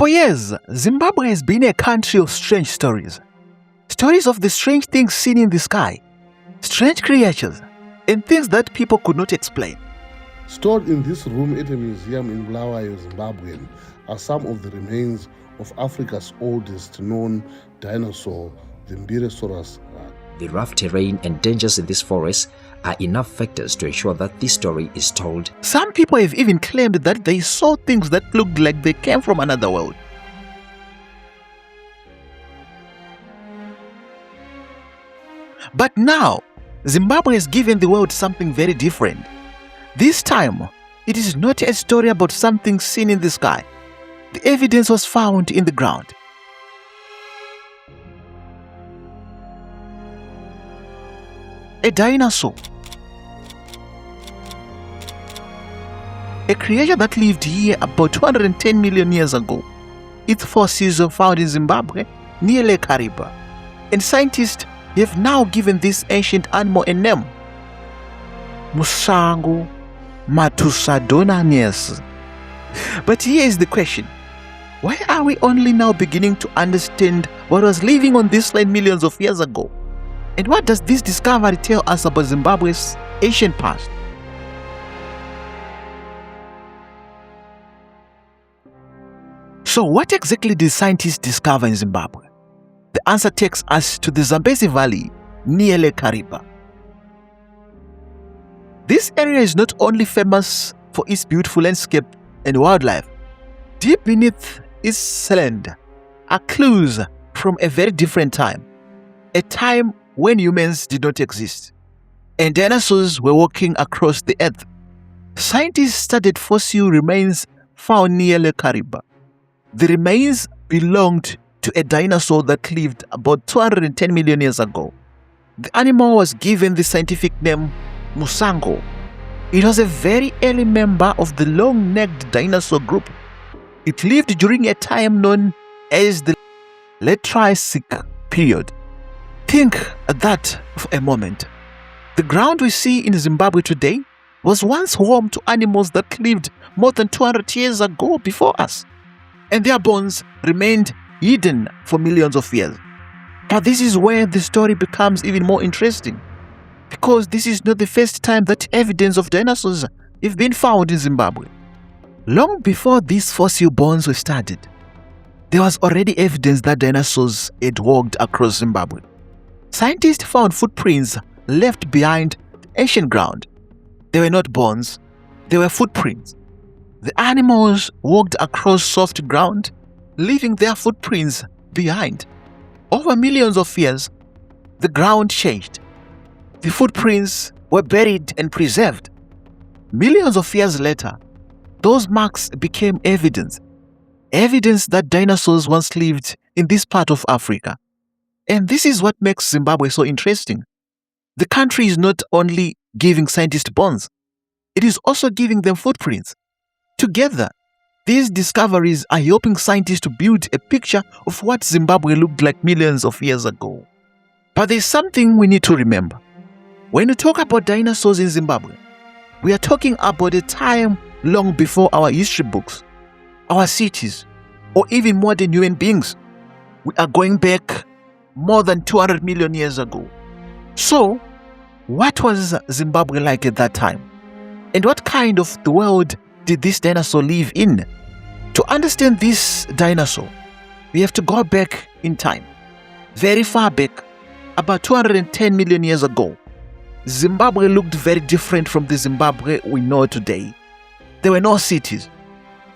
For years, Zimbabwe has been a country of strange stories. Stories of the strange things seen in the sky, strange creatures, and things that people could not explain. Stored in this room at a museum in Bulawayo, Zimbabwe, are some of the remains of Africa's oldest known dinosaur, the Dinosaur. The rough terrain and dangers in this forest are enough factors to ensure that this story is told. Some people have even claimed that they saw things that looked like they came from another world. But now, Zimbabwe has given the world something very different. This time, it is not a story about something seen in the sky. The evidence was found in the ground. A dinosaur. A creature that lived here about 210 million years ago. Its fossils are found in Zimbabwe, near Lake Kariba. And scientists have now given this ancient animal a name. Musango Matusadonanese. But here is the question. Why are we only now beginning to understand what was living on this land millions of years ago? And what does this discovery tell us about Zimbabwe's ancient past? So what exactly did scientists discover in Zimbabwe? The answer takes us to the Zambezi Valley near Lake Kariba. This area is not only famous for its beautiful landscape and wildlife. Deep beneath its land are clues from a very different time. A time when humans did not exist, and dinosaurs were walking across the earth. Scientists studied fossil remains found near Lake Kariba. The remains belonged to a dinosaur that lived about 210 million years ago. The animal was given the scientific name Musango. It was a very early member of the long-necked dinosaur group. It lived during a time known as the Late Triassic period. Think that for a moment. The ground we see in Zimbabwe today was once home to animals that lived more than 200 years ago before us, and their bones remained hidden for millions of years. But this is where the story becomes even more interesting, because this is not the first time that evidence of dinosaurs have been found in Zimbabwe. Long before these fossil bones were studied, there was already evidence that dinosaurs had walked across Zimbabwe. Scientists found footprints left behind the ancient ground. They were not bones, they were footprints. The animals walked across soft ground, leaving their footprints behind. Over millions of years, the ground changed. The footprints were buried and preserved. Millions of years later, those marks became evidence that dinosaurs once lived in this part of Africa. And this is what makes Zimbabwe so interesting. The country is not only giving scientists bones, it is also giving them footprints. Together, these discoveries are helping scientists to build a picture of what Zimbabwe looked like millions of years ago. But there's something we need to remember. When we talk about dinosaurs in Zimbabwe, we are talking about a time long before our history books, our cities, or even modern human beings. We are going back more than 200 million years ago. So, what was Zimbabwe like at that time? And what kind of the world did this dinosaur live in? To understand this dinosaur, we have to go back in time, very far back, about 210 million years ago. Zimbabwe looked very different from the Zimbabwe we know today. There were no cities,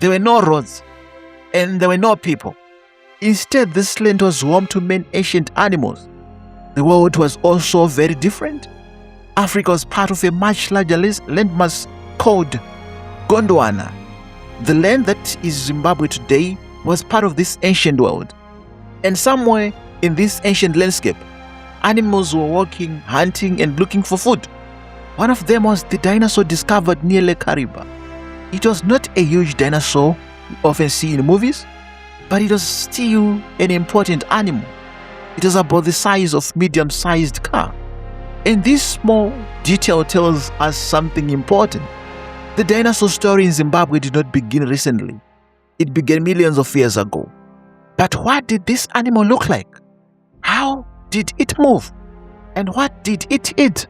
there were no roads, and there were no people. Instead, this land was home to many ancient animals. The world was also very different. Africa was part of a much larger landmass called Gondwana. The land that is Zimbabwe today was part of this ancient world. And somewhere in this ancient landscape, animals were walking, hunting, and looking for food. One of them was the dinosaur discovered near Lake Kariba. It was not a huge dinosaur we often see in movies, but it was still an important animal. It was about the size of a medium-sized car. And this small detail tells us something important. The dinosaur story in Zimbabwe did not begin recently. It began millions of years ago. But what did this animal look like? How did it move? And what did it eat?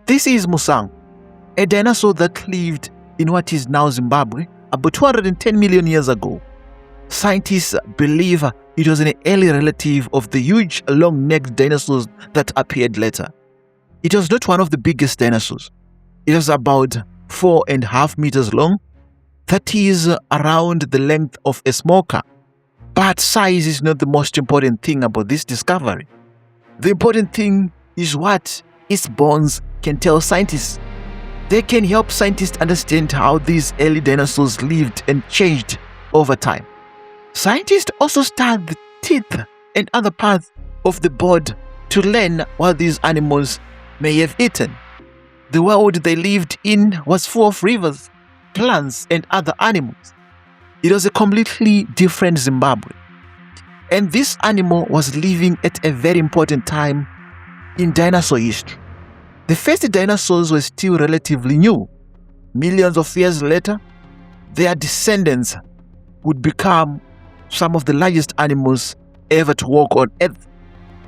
This is Musango, a dinosaur that lived in what is now Zimbabwe about 210 million years ago. Scientists believe it was an early relative of the huge long-necked dinosaurs that appeared later. It was not one of the biggest dinosaurs. It was about 4.5 meters long, that is around the length of a small car. But size is not the most important thing about this discovery. The important thing is what its bones can tell scientists. They can help scientists understand how these early dinosaurs lived and changed over time. Scientists also study the teeth and other parts of the body to learn what these animals may have eaten. The world they lived in was full of rivers, plants, and other animals. It was a completely different Zimbabwe. And this animal was living at a very important time in dinosaur history. The first dinosaurs were still relatively new. Millions of years later, their descendants would become some of the largest animals ever to walk on Earth.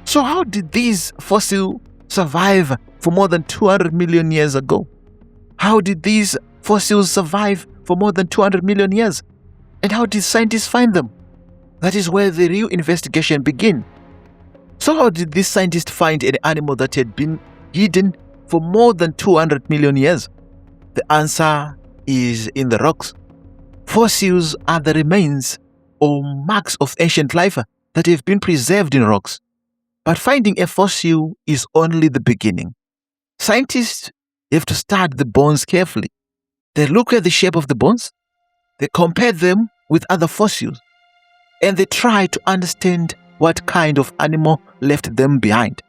So how did these fossils survive for more than 200 million years ago? How did these fossils survive for more than 200 million years? And how did scientists find them? That is where the real investigation began. So how did these scientists find an animal that had been hidden for more than 200 million years? The answer is in the rocks. Fossils are the remains or marks of ancient life that have been preserved in rocks. But finding a fossil is only the beginning. Scientists have to study the bones carefully. They look at the shape of the bones, they compare them with other fossils, and they try to understand what kind of animal left them behind.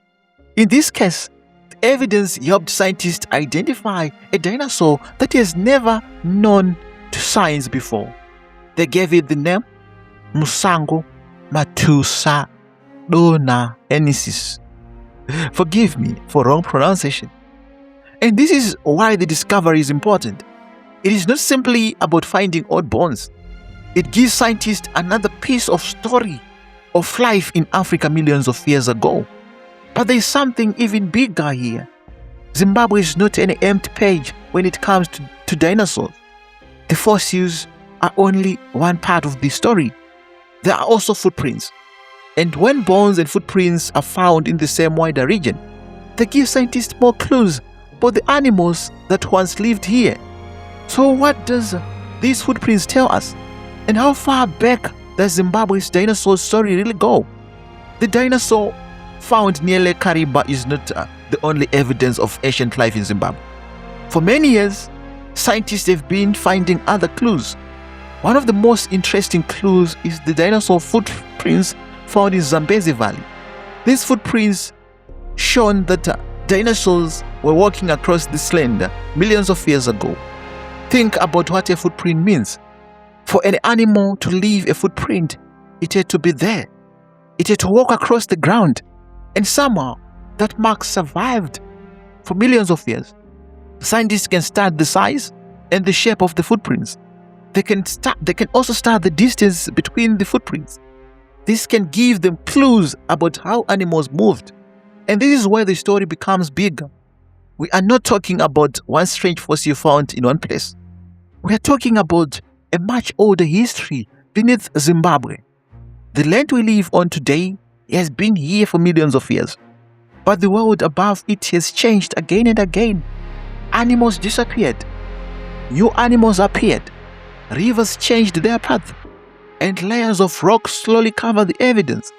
In this case, the evidence helped scientists identify a dinosaur that is never known to science before. They gave it the name Musango Matusa Dona Enisis. Forgive me for wrong pronunciation. And this is why the discovery is important. It is not simply about finding old bones. It gives scientists another piece of story of life in Africa millions of years ago. But there is something even bigger here. Zimbabwe is not an empty page when it comes to dinosaurs. The fossils are only one part of the story. There are also footprints. And when bones and footprints are found in the same wider region, they give scientists more clues about the animals that once lived here. So what does these footprints tell us? And how far back does Zimbabwe's dinosaur story really go? The dinosaur found near Lake Kariba is not the only evidence of ancient life in Zimbabwe. For many years, scientists have been finding other clues. One of the most interesting clues is the dinosaur footprints found in Zambezi Valley. These footprints shown that dinosaurs were walking across this land millions of years ago. Think about what a footprint means. For an animal to leave a footprint, it had to be there. It had to walk across the ground, and somehow that mark survived for millions of years. Scientists can study the size and the shape of the footprints. They can also study the distance between the footprints. This can give them clues about how animals moved. And this is where the story becomes bigger. We are not talking about one strange fossil found in one place. We are talking about a much older history beneath Zimbabwe. The land we live on today has been here for millions of years. But the world above it has changed again and again. Animals disappeared. New animals appeared. Rivers changed their path. And layers of rock slowly covered the evidence.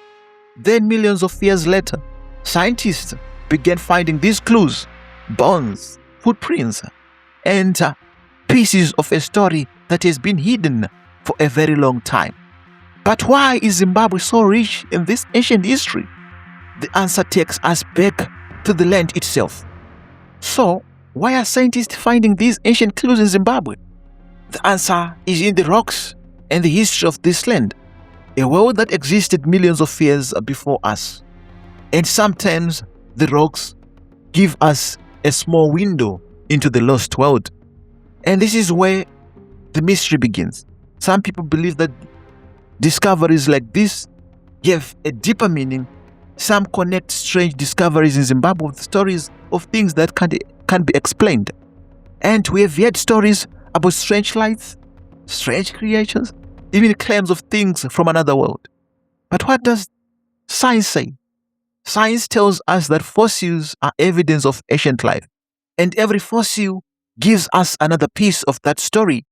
Then millions of years later, scientists began finding these clues, bones, footprints, and pieces of a story that has been hidden for a very long time. But why is Zimbabwe so rich in this ancient history? The answer takes us back to the land itself. So, why are scientists finding these ancient clues in Zimbabwe? The answer is in the rocks and the history of this land, a world that existed millions of years before us. And sometimes the rocks give us a small window into the lost world. And this is where the mystery begins. Some people believe that discoveries like this give a deeper meaning. Some connect strange discoveries in Zimbabwe with stories of things that can't be explained. And we have heard stories about strange lights, strange creatures, even claims of things from another world. But what does science say? Science tells us that fossils are evidence of ancient life, and every fossil gives us another piece of that story.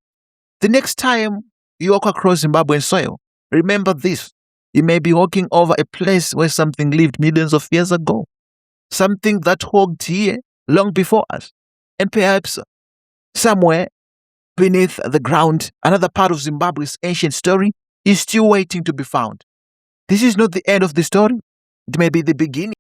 The next time you walk across Zimbabwean soil, remember this. You may be walking over a place where something lived millions of years ago, something that walked here long before us, and perhaps somewhere beneath the ground, another part of Zimbabwe's ancient story is still waiting to be found. This is not the end of the story. It may be the beginning.